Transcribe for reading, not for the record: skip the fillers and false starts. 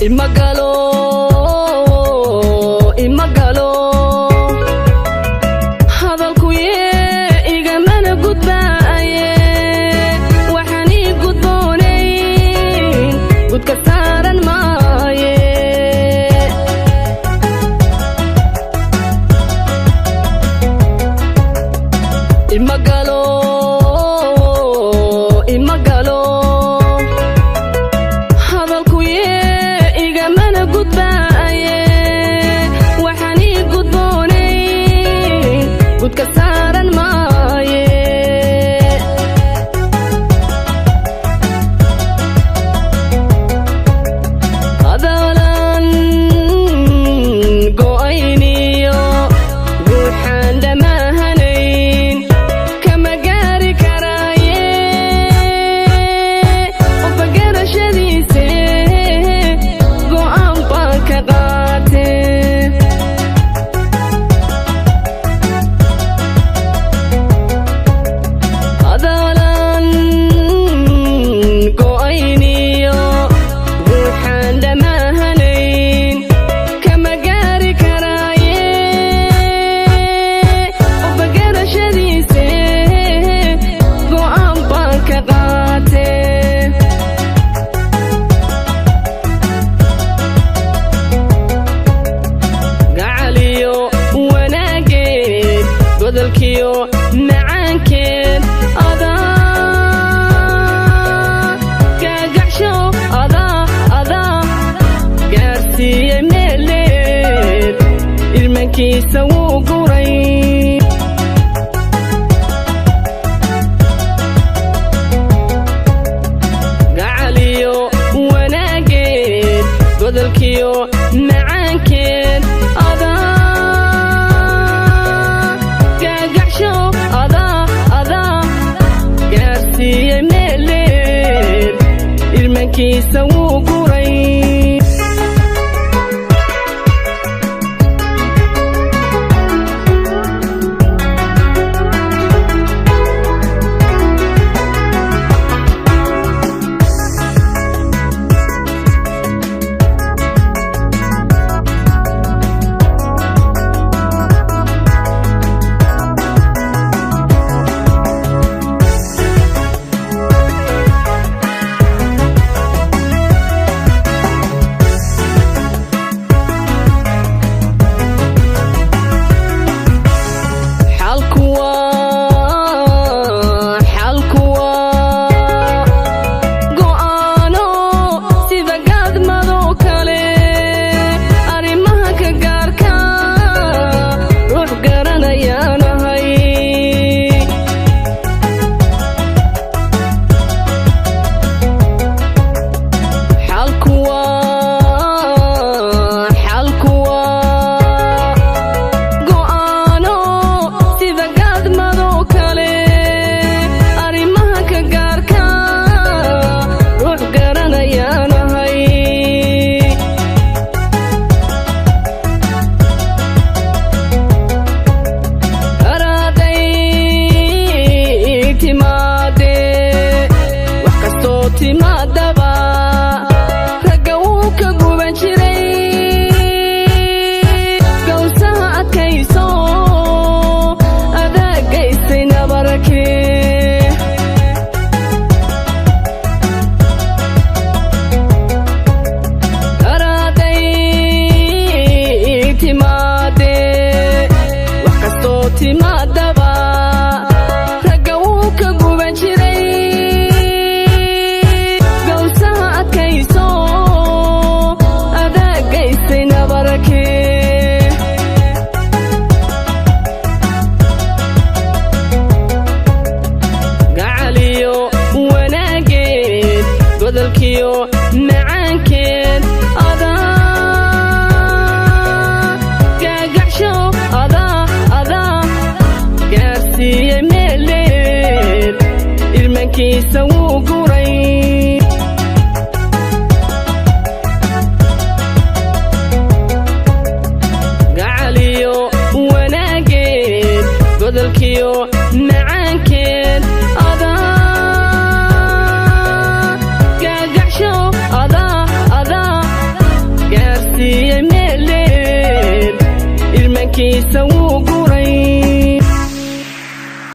imagalo hadalku igamana gudbaaye waxaan ii gudboonayn gudka saaran maaye imagalo hadalku igamana gudbaaye waxaan ii gudboonayn gudka saaran maaye hadalan go'ayniyo ruuxaan dhammaahanayn kama gaari karaaye qofka garashadiise go'aan baan ka qaatee hadalan go'ayniyo ruuxaan dhammaahanayn kama gaari karaaye qofka garashadiise go'aan baan ka qaatee gacaliyo wanaageed godolkiyo macaankeed adaa gagacsho adaa gaarsiiye meeleed ilmankiisa wuu guray gacaliyo wanaageed godolkiyo macaankeed adaa gagacsho adaa gaarsiiye meeleed ilmankiisa wuu guray xalku waa go'aano sida gaadmado kale arrimaha ka gaarka ruux garanayaanahay xalku waa go'aano sida gaadmado kale arrimaha ka gaarka ruux garanayaanahay araaday timaadee wax kastoo timaadaba ragga wuu ka guban jiray gawsaha adkayso adaagaysay nabarakee araaday timaadee wax kastoo timaadaba ragga wuu ka guban jiray gawsaha adkayso adaagaysay nabarakee gacaliyo wanaageed godolkiyo macaankeed adaa gagacsho adaa gaarsiiye meeleed ilmankiisa wuu guray gacaliyo wanaageed godolkiyo macaankeed adaa gaarsiiyey meeleed irmankiisa wuu guray